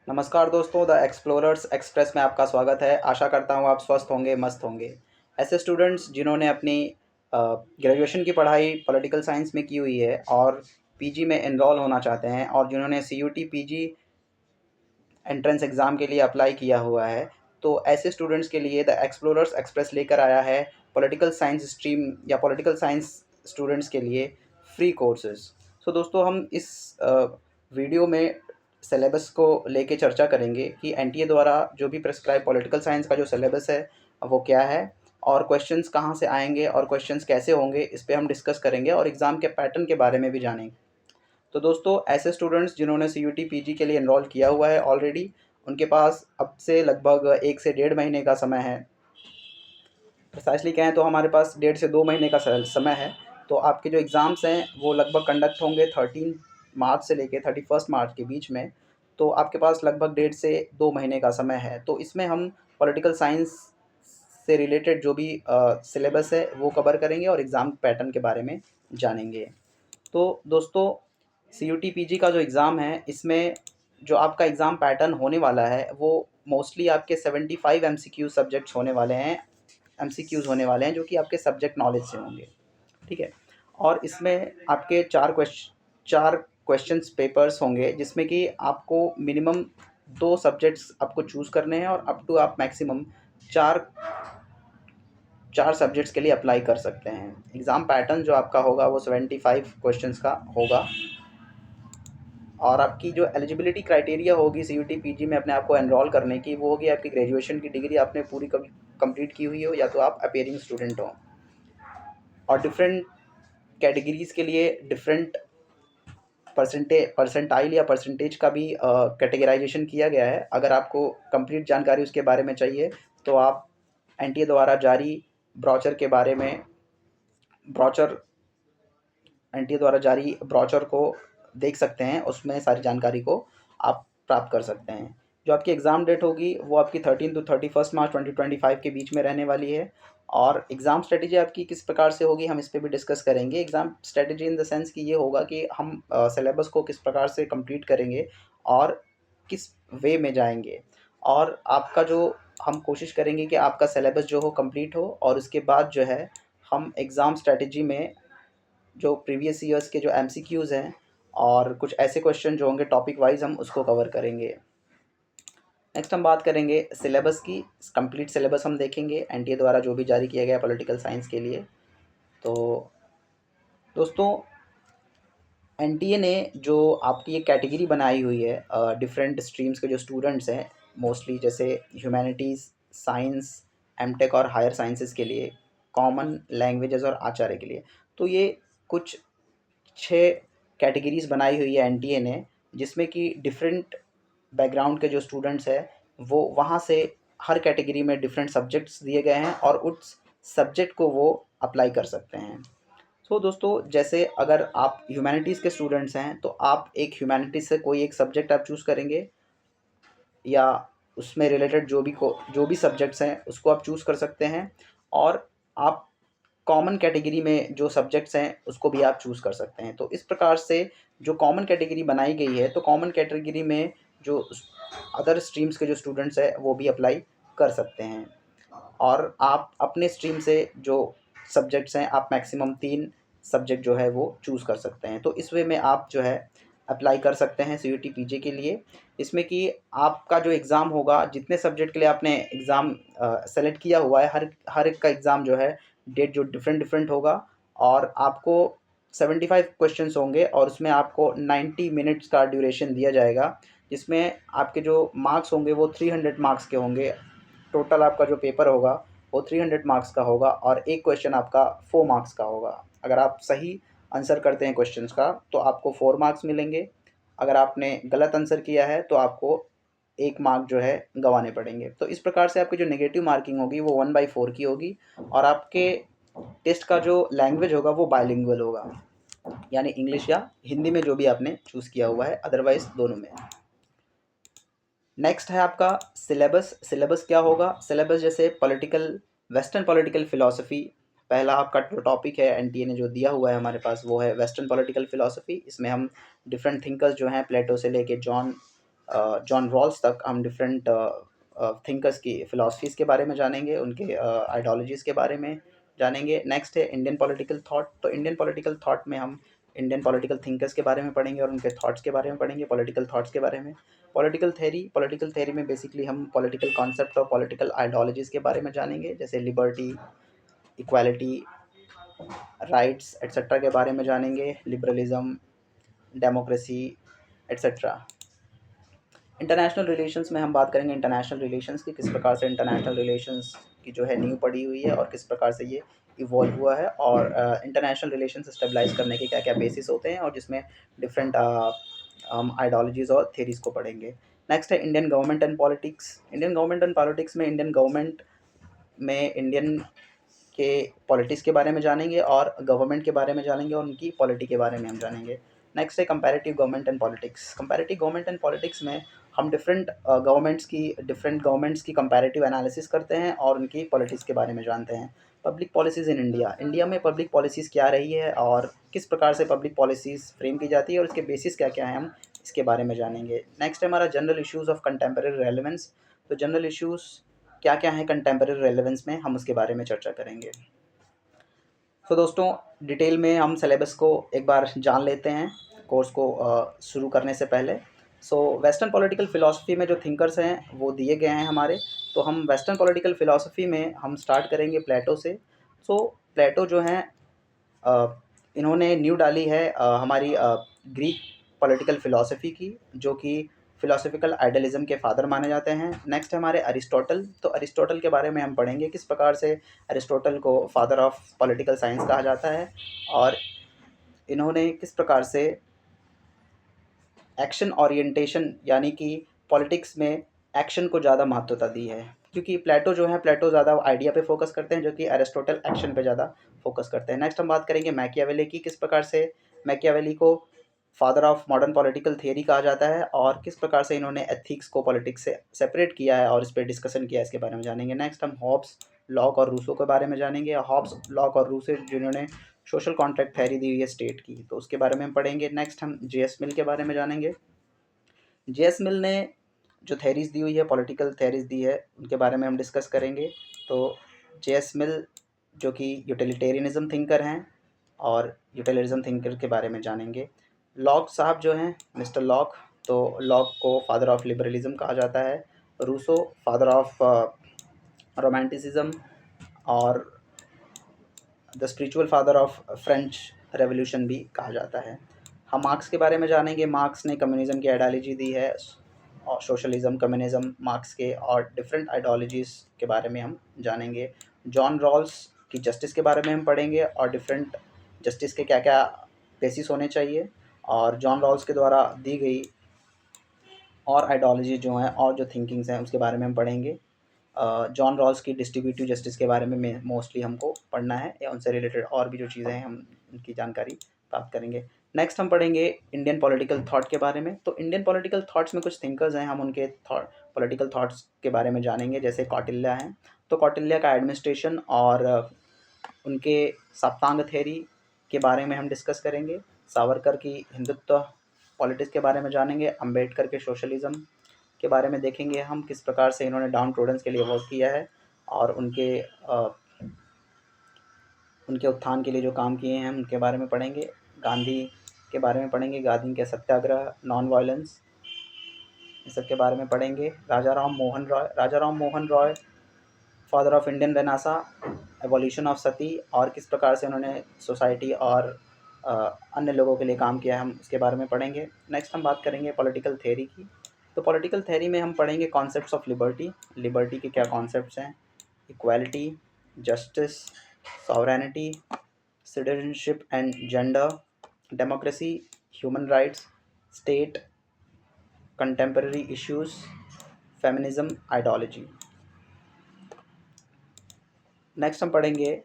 नमस्कार दोस्तों, the explorers express में आपका स्वागत है। आशा करता हूँ आप स्वस्थ होंगे, मस्त होंगे। ऐसे स्टूडेंट्स जिन्होंने अपनी ग्रेजुएशन की पढ़ाई पॉलिटिकल साइंस में की हुई है और पीजी में एनरोल होना चाहते हैं और जिन्होंने सीयूटी पीजी एंट्रेंस एग्ज़ाम के लिए अप्लाई किया हुआ है, तो ऐसे स्टूडेंट्स के लिए द एक्सप्लोरर्स एक्सप्रेस लेकर आया है पॉलिटिकल साइंस स्ट्रीम या पॉलिटिकल साइंस स्टूडेंट्स के लिए फ्री कोर्सेज। सो दोस्तों, हम इस वीडियो में सिलेबस को लेके चर्चा करेंगे कि एनटीए द्वारा जो भी प्रिस्क्राइब पॉलिटिकल साइंस का जो सिलेबस है वो क्या है और क्वेश्चंस कहाँ से आएंगे और क्वेश्चंस कैसे होंगे, इस पे हम डिस्कस करेंगे और एग्ज़ाम के पैटर्न के बारे में भी जानेंगे। तो दोस्तों, ऐसे स्टूडेंट्स जिन्होंने सीयूटी पीजी के लिए एनरोल किया हुआ है ऑलरेडी, उनके पास अब से लगभग 1 से डेढ़ महीने का समय है। प्रिसाइसली कहें तो हमारे पास 1.5 से 2 महीने का समय है। तो आपके जो एग्ज़ाम्स हैं वो लगभग कंडक्ट होंगे 13 मार्च से लेके 31 मार्च के बीच में। तो आपके पास लगभग 1.5 से 2 महीने का समय है। तो इसमें हम पॉलिटिकल साइंस से रिलेटेड जो भी सिलेबस है वो कवर करेंगे और एग्ज़ाम पैटर्न के बारे में जानेंगे। तो दोस्तों, सीयूटी पीजी का जो एग्ज़ाम है, इसमें जो आपका एग्ज़ाम पैटर्न होने वाला है वो मोस्टली आपके 75 एमसीक्यू सब्जेक्ट्स होने वाले हैं, एमसीक्यूज़ होने वाले हैं जो कि आपके सब्जेक्ट नॉलेज से होंगे। ठीक है? और इसमें आपके 4 क्वेश्चंस पेपर्स होंगे जिसमें कि आपको मिनिमम 2 सब्जेक्ट्स आपको चूज़ करने हैं और अप टू आप मैक्सिमम 4 4 सब्जेक्ट्स के लिए अप्लाई कर सकते हैं। एग्ज़ाम पैटर्न जो आपका होगा वो 75 क्वेश्चंस का होगा और आपकी जो एलिजिबिलिटी क्राइटेरिया होगी सीयूटी पीजी में अपने आप को एनरोल करने की, वो होगी आपकी ग्रेजुएशन की डिग्री आपने पूरी कंप्लीट की हुई हो या तो आप अपीयरिंग स्टूडेंट हो। और डिफरेंट कैटेगरीज़ के लिए डिफरेंट परसेंटाइल या परसेंटेज का भी कैटेगराइजेशन किया गया है। अगर आपको कंप्लीट जानकारी उसके बारे में चाहिए तो आप एनटीए द्वारा जारी ब्रोचर के बारे में ब्रोचर एनटीए द्वारा जारी ब्रोचर को देख सकते हैं, उसमें सारी जानकारी को आप प्राप्त कर सकते हैं। जो आपकी एग्ज़ाम डेट होगी वो आपकी 13 टू 31 मार्च 2025 के बीच में रहने वाली है। और एग्ज़ाम स्ट्रेटजी आपकी किस प्रकार से होगी हम इस पे भी डिस्कस करेंगे। Exam strategy in the sense कि ये होगा कि हम सिलेबस को किस प्रकार से कंप्लीट करेंगे और किस वे में जाएंगे। और आपका जो हम कोशिश करेंगे कि आपका सिलेबस जो हो कंप्लीट हो और उसके बाद जो है हम एग्ज़ाम स्ट्रेटजी में जो प्रीवियस ईयर्स के जो एमसीक्यूज़ हैं और कुछ ऐसे क्वेश्चन जो होंगे टॉपिक वाइज हम उसको कवर करेंगे। नेक्स्ट हम बात करेंगे सिलेबस की। कंप्लीट सिलेबस हम देखेंगे एनटीए द्वारा जो भी जारी किया गया पॉलिटिकल साइंस के लिए। तो दोस्तों, एनटीए ने जो आपकी एक कैटेगरी बनाई हुई है डिफरेंट स्ट्रीम्स के जो स्टूडेंट्स हैं, मोस्टली जैसे ह्यूमैनिटीज़, साइंस, एमटेक और हायर साइंसेस के लिए, कॉमन लैंग्वेजेस और आचार्य के लिए। तो ये कुछ 6 कैटेगरीज़ बनाई हुई है एनटीए ने, जिसमें कि डिफरेंट बैकग्राउंड के जो स्टूडेंट्स हैं वो वहाँ से हर कैटेगरी में डिफरेंट सब्जेक्ट्स दिए गए हैं और उस सब्जेक्ट को वो अप्लाई कर सकते हैं। सो दोस्तों, जैसे अगर आप ह्यूमैनिटीज़ के स्टूडेंट्स हैं तो आप एक ह्यूमैनिटीज़ से कोई एक सब्जेक्ट आप चूज़ करेंगे या उसमें रिलेटेड जो भी सब्जेक्ट्स हैं उसको आप चूज़ कर सकते हैं। और आप कॉमन कैटेगरी में जो सब्जेक्ट्स हैं उसको भी आप चूज़ कर सकते हैं। तो इस प्रकार से जो कॉमन कैटेगरी बनाई गई है, तो कॉमन कैटेगरी में जो अदर स्ट्रीम्स के जो स्टूडेंट्स हैं वो भी अप्लाई कर सकते हैं। और आप अपने स्ट्रीम से जो सब्जेक्ट्स हैं आप मैक्सिमम 3 सब्जेक्ट जो है वो चूज़ कर सकते हैं। तो इस वे में आप जो है अप्लाई कर सकते हैं सीयूटी पीजी के लिए। इसमें कि आपका जो एग्ज़ाम होगा, जितने सब्जेक्ट के लिए आपने एग्ज़ाम सेलेक्ट किया हुआ है, हर हर एक का एग्ज़ाम जो है डेट जो डिफरेंट होगा। और आपको 75 क्वेश्चंस होंगे और उसमें आपको 90 मिनट्स का ड्यूरेशन दिया जाएगा, जिसमें आपके जो मार्क्स होंगे वो 300 मार्क्स के होंगे। टोटल आपका जो पेपर होगा वो 300 मार्क्स का होगा और एक क्वेश्चन आपका 4 मार्क्स का होगा। अगर आप सही आंसर करते हैं क्वेश्चंस का तो आपको 4 मार्क्स मिलेंगे। अगर आपने गलत आंसर किया है तो आपको 1 मार्क जो है गँवाने पड़ेंगे। तो इस प्रकार से आपकी जो नेगेटिव मार्किंग होगी वो 1/4 की होगी और आपके टेस्ट का जो लैंग्वेज होगा वो बायलिंगुअल होगा, यानी इंग्लिश या हिंदी में जो भी आपने चूज़ किया हुआ है, अदरवाइज़ दोनों में। नेक्स्ट है आपका सिलेबस। सिलेबस क्या होगा? सिलेबस जैसे वेस्टर्न पॉलिटिकल फ़िलॉसफ़ी पहला आपका जो टॉपिक है एनटीए ने जो दिया हुआ है हमारे पास वो है वेस्टर्न पॉलिटिकल फ़िलॉसफ़ी। इसमें हम डिफरेंट थिंकर्स जो हैं प्लेटो से लेके जॉन रॉल्स तक हम डिफरेंट थिंकर्स की फ़िलासफ़ीज़ के बारे में जानेंगे, उनके आइडियोलॉजीज़ के बारे में जानेंगे। नेक्स्ट है इंडियन पॉलिटिकल थॉट। तो इंडियन पॉलिटिकल थॉट में हम इंडियन पॉलिटिकल थिंकर्स के बारे में पढ़ेंगे और उनके थॉट्स के बारे में पढ़ेंगे, पॉलिटिकल थॉट्स के बारे में। पॉलिटिकल थ्योरी में बेसिकली हम पॉलिटिकल कॉन्सेप्ट और पॉलिटिकल आइडियोलॉजीज़ के बारे में जानेंगे, जैसे लिबर्टी, इक्वालिटी, राइट्स एटसेट्रा के बारे में जानेंगे, liberalism, democracy etcetera. International relations में हम बात करेंगे इंटरनेशनल रिलेशंस की, किस प्रकार से इंटरनेशनल रिलेशंस की जो है नींव पड़ी हुई है और किस प्रकार से ये इवॉल्व हुआ है, और इंटरनेशनल रिलेशंस स्टेबलाइज करने के क्या क्या बेसिस होते हैं, और जिसमें डिफरेंट हम आइडियोलॉजीज़ और थेरीज़ को पढ़ेंगे। नेक्स्ट है Indian government and politics. Indian government and politics में इंडियन गवर्नमेंट में इंडियन के पॉलिटिक्स के बारे में जानेंगे और गवर्नमेंट के बारे में जानेंगे और उनकी पॉलिटी के बारे में हम जानेंगे। नेक्स्ट है comparative government and politics. Comparative government and politics में हम डिफरेंट गवर्नमेंट्स की कंपैरेटिव एनालिसिस करते हैं और उनकी पॉलिटिक्स के बारे में जानते हैं। Public policies in India. India में पब्लिक पॉलिसीज़ क्या रही है और किस प्रकार से पब्लिक पॉलिसीज़ फ्रेम की जाती है और इसके बेसिस क्या-क्या हैं, हम इसके बारे में जानेंगे। नेक्स्ट है हमारा general issues of contemporary relevance. तो जनरल इश्यूज़ क्या-क्या हैं कंटेम्परेरी रेलेवेंस में, हम उसके बारे में चर्चा करेंगे। तो दोस्तों, डिटेल में हम सिलेबस को एक बार जान लेते हैं कोर्स को शुरू करने से पहले। वेस्टर्न पॉलिटिकल फ़िलॉसफ़ी में जो थिंकर्स हैं वो दिए गए हैं हमारे। तो हम वेस्टर्न पॉलिटिकल फ़िलॉसफ़ी में हम स्टार्ट करेंगे प्लेटो से। प्लेटो जो हैं इन्होंने नींव डाली है हमारी ग्रीक पॉलिटिकल फ़िलॉसफ़ी की, जो कि फ़िलॉसफ़िकल आइडियलिज़्म के फ़ादर माने जाते हैं। नेक्स्ट है हमारे अरिस्टोटल। तो अरिस्टोटल के बारे में हम पढ़ेंगे, किस प्रकार से अरिस्टोटल को फ़ादर ऑफ पॉलिटिकल साइंस कहा जाता है और इन्होंने किस प्रकार से एक्शन ओरिएंटेशन यानी कि पॉलिटिक्स में एक्शन को ज़्यादा महत्वता दी है। क्योंकि प्लेटो जो है, प्लेटो ज़्यादा आइडिया पे फ़ोकस करते हैं, जो कि अरिस्टोटल एक्शन पे ज़्यादा फ़ोकस करते हैं। नेक्स्ट हम बात करेंगे मैकियावेली की, किस प्रकार से मैकियावेली को father of modern political theory कहा जाता है और किस प्रकार से इन्होंने एथिक्स को पॉलिटिक्स से सेपरेट किया है और इस पे डिस्कशन किया है, इसके बारे में जानेंगे। नेक्स्ट हम हॉब्स, लॉक और रूसो के बारे में जानेंगे। हॉब्स, लॉक और रूसो जिन्होंने सोशल कॉन्ट्रैक्ट थ्योरी दी हुई है स्टेट की, तो उसके बारे में हम पढ़ेंगे। नेक्स्ट हम जे.एस. मिल के बारे में जानेंगे। जे.एस. मिल ने जो थ्योरीज़ दी हुई है, पॉलिटिकल थ्योरीज़ दी है, उनके बारे में हम डिस्कस करेंगे। तो जे.एस. मिल जो कि यूटिलिटेरियनिज़्म थिंकर हैं और यूटिलिटरिज़म थिंकर के बारे में जानेंगे। लॉक साहब जो हैं, मिस्टर लॉक, तो लॉक को फादर ऑफ लिबरलिज़्म कहा जाता है। रूसो फादर ऑफ रोमांटिसिज्म और the spiritual father of French revolution भी कहा जाता है। हम मार्क्स के बारे में जानेंगे। मार्क्स ने कम्युनिज़्म की आइडियोलॉजी दी है और सोशलिज़्म, कम्युनिज़्म मार्क्स के, और डिफरेंट आइडियोलॉजीज़ के बारे में हम जानेंगे। जॉन रॉल्स की जस्टिस के बारे में हम पढ़ेंगे और डिफरेंट जस्टिस के क्या-क्या बेसिस होने चाहिए, और जॉन रॉल्स के द्वारा दी गई और आइडियोलॉजी जो हैं और जो थिंकिंग्स हैं उसके बारे में हम पढ़ेंगे। जॉन रॉल्स की डिस्ट्रीब्यूटिव जस्टिस के बारे में मोस्टली हमको पढ़ना है, या उनसे रिलेटेड और भी जो चीज़ें हैं हम उनकी जानकारी प्राप्त करेंगे। नेक्स्ट हम पढ़ेंगे इंडियन पॉलिटिकल थॉट के बारे में। तो इंडियन पॉलिटिकल थॉट्स में कुछ थिंकर्स हैं, हम उनके पॉलिटिकल थॉट्स के बारे में जानेंगे, जैसे कौटिल्य हैं। तो कौटिल्य का एडमिनिस्ट्रेशन और उनके सप्तांग थ्योरी के बारे में हम डिस्कस करेंगे। सावरकर की हिंदुत्व पॉलिटिक्स के बारे में जानेंगे। अम्बेडकर के सोशलिज़्म के बारे में देखेंगे हम, किस प्रकार से इन्होंने डाउन ट्रोडन्स के लिए वर्क किया है और उनके उत्थान के लिए जो काम किए हैं उनके बारे में पढ़ेंगे। गांधी के बारे में पढ़ेंगे, गांधी के सत्याग्रह, नॉन वायलेंस, इस सब के बारे में पढ़ेंगे। Raja Ram Mohan Roy father of Indian renaissance, evolution of sati, और किस प्रकार से उन्होंने सोसाइटी और अन्य लोगों के लिए काम किया है, हम उसके बारे में पढ़ेंगे। नेक्स्ट हम बात करेंगे पॉलिटिकल थ्योरी की। तो पॉलिटिकल थ्योरी में हम पढ़ेंगे कॉन्सेप्ट्स ऑफ लिबर्टी। लिबर्टी के क्या कॉन्सेप्ट्स हैं? Equality, justice, sovereignty, citizenship and gender, democracy, human rights, state, contemporary issues, feminism, ideology. Next हम पढ़ेंगे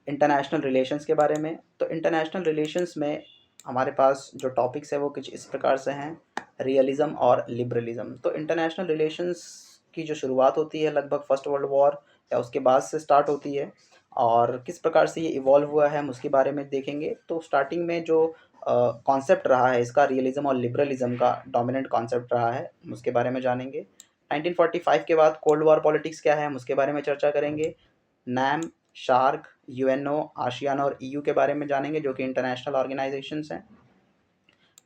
इंटरनेशनल रिलेशंस के बारे में। तो इंटरनेशनल रिलेशंस में हमारे पास जो टॉपिक्स है वो कुछ इस प्रकार से हैं, रियलिज़म और लिबरलिज़म। तो इंटरनेशनल रिलेशंस की जो शुरुआत होती है लगभग फर्स्ट वर्ल्ड वॉर या उसके बाद से स्टार्ट होती है, और किस प्रकार से ये इवॉल्व हुआ है हम उसके बारे में देखेंगे। तो स्टार्टिंग में जो कॉन्सेप्ट रहा है इसका, रियलिज़्म और लिबरलिज़्म का डोमिनेंट कॉन्सेप्ट रहा है, हम उसके बारे में जानेंगे। 1945 के बाद कोल्ड वॉर पॉलिटिक्स क्या है, हम उसके बारे में चर्चा करेंगे। नैम, शार्क, यूएनओ, आसियान और ईयू के बारे में जानेंगे, जो कि इंटरनेशनल ऑर्गेनाइजेशंस हैं।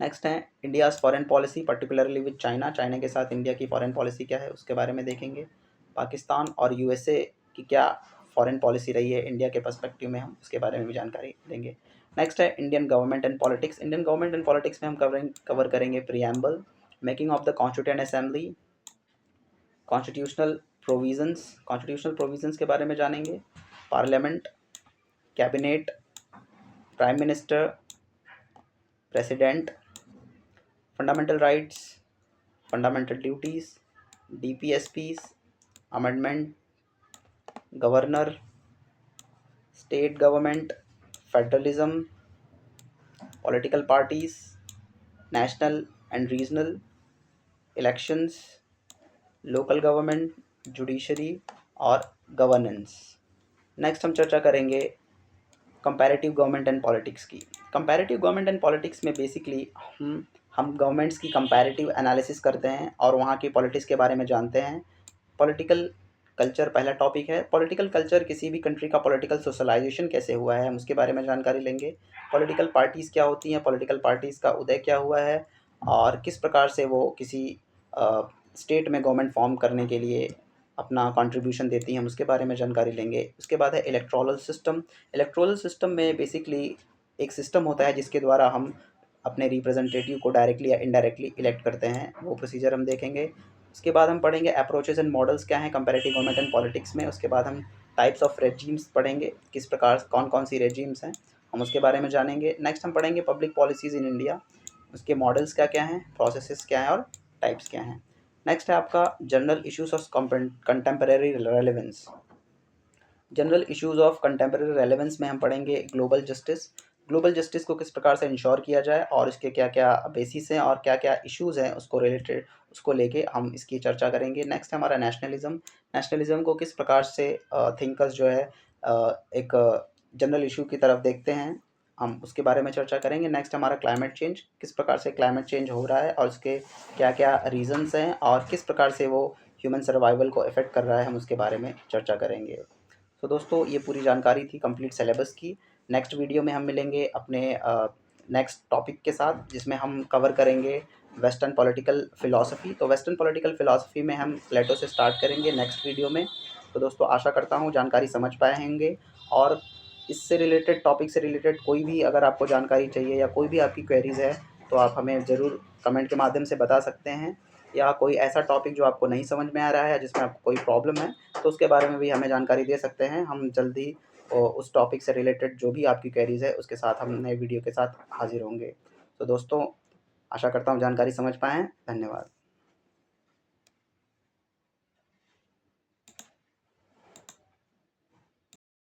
नेक्स्ट है India's foreign policy particularly with China, China के साथ इंडिया की फॉरेन पॉलिसी क्या है उसके बारे में देखेंगे। पाकिस्तान और यूएसए की क्या फॉरेन पॉलिसी रही है इंडिया के पर्सपेक्टिव में, हम उसके बारे में भी जानकारी देंगे। नेक्स्ट है Indian government and politics, Indian government and politics में हम कवर करेंगे preamble, making of the constituent assembly, constitutional provisions के बारे में जानेंगे, parliament, cabinet, prime minister, president, fundamental rights, fundamental duties, DPSPs, amendment, governor, state government, federalism, political parties, national and regional, elections, local government, judiciary और governance. Next हम चर्चा करेंगे comparative government and politics की। Comparative government and politics में basically हम governments की comparative analysis करते हैं और वहाँ की पॉलिटिक्स के बारे में जानते हैं। पॉलिटिकल कल्चर पहला टॉपिक है। पॉलिटिकल कल्चर किसी भी कंट्री का पॉलिटिकल सोशलाइजेशन कैसे हुआ है, हम उसके बारे में जानकारी लेंगे। पॉलिटिकल पार्टीज़ क्या होती हैं, पॉलिटिकल पार्टीज़ का उदय क्या हुआ है और किस प्रकार से वो किसी स्टेट में गवर्नमेंट फॉर्म करने के लिए अपना कंट्रीब्यूशन देती हैं, हम उसके बारे में जानकारी लेंगे। उसके बाद है इलेक्टोरल सिस्टम। इलेक्टोरल सिस्टम में बेसिकली एक सिस्टम होता है जिसके द्वारा हम अपने रिप्रेजेंटेटिव को डायरेक्टली या इनडायरेक्टली इलेक्ट करते हैं, वो प्रोसीजर हम देखेंगे। उसके बाद हम पढ़ेंगे अप्रोचेस एंड मॉडल्स क्या हैं कंपैरेटिव गवर्नमेंट एंड पॉलिटिक्स में। उसके बाद हम टाइप्स ऑफ रेजीम्स पढ़ेंगे, किस प्रकार कौन कौन सी रेजीम्स हैं, हम उसके बारे में जानेंगे। नेक्स्ट हम पढ़ेंगे पब्लिक पॉलिसीज़ इन इंडिया, उसके मॉडल्स क्या क्या हैं, प्रोसेसेस क्या हैं और टाइप्स क्या हैं। नेक्स्ट है आपका general issues of contemporary relevance. General issues of contemporary relevance में हम पढ़ेंगे ग्लोबल जस्टिस। ग्लोबल जस्टिस को किस प्रकार से इंश्योर किया जाए और इसके क्या क्या बेसिस हैं और क्या क्या इश्यूज़ हैं उसको रिलेटेड, उसको लेके हम इसकी चर्चा करेंगे। नेक्स्ट हमारा नेशनलिज्म। नेशनलिज्म को किस प्रकार से थिंकर्स जो है एक जनरल इशू की तरफ देखते हैं, हम उसके बारे में चर्चा करेंगे। नेक्स्ट हमारा क्लाइमेट चेंज, किस प्रकार से क्लाइमेट चेंज हो रहा है और उसके क्या क्या रीजंस हैं और किस प्रकार से वो ह्यूमन सर्वाइवल को इफ़ेक्ट कर रहा है, हम उसके बारे में चर्चा करेंगे। तो दोस्तों ये पूरी जानकारी थी कंप्लीट सिलेबस की। नेक्स्ट वीडियो में हम मिलेंगे अपने नेक्स्ट टॉपिक के साथ, जिसमें हम कवर करेंगे वेस्टर्न पॉलिटिकल फ़िलॉसफ़ी। तो वेस्टर्न पॉलिटिकल फ़िलॉसफ़ी में हम प्लेटो से स्टार्ट करेंगे नेक्स्ट वीडियो में। तो दोस्तों आशा करता हूँ जानकारी समझ पाए होंगे, और इससे रिलेटेड टॉपिक से रिलेटेड कोई भी अगर आपको जानकारी चाहिए या कोई भी आपकी क्वेरीज़ है तो आप हमें ज़रूर कमेंट के माध्यम से बता सकते हैं, या कोई ऐसा टॉपिक जो आपको नहीं समझ में आ रहा है, जिसमें आपको कोई प्रॉब्लम है, तो उसके बारे में भी हमें जानकारी दे सकते हैं। हम जल्दी उस टॉपिक से रिलेटेड जो भी आपकी क्वेरीज़ है उसके साथ हम नए वीडियो के साथ हाज़िर होंगे। तो दोस्तों आशा करता हूँ जानकारी समझ पाएँ हैं। धन्यवाद।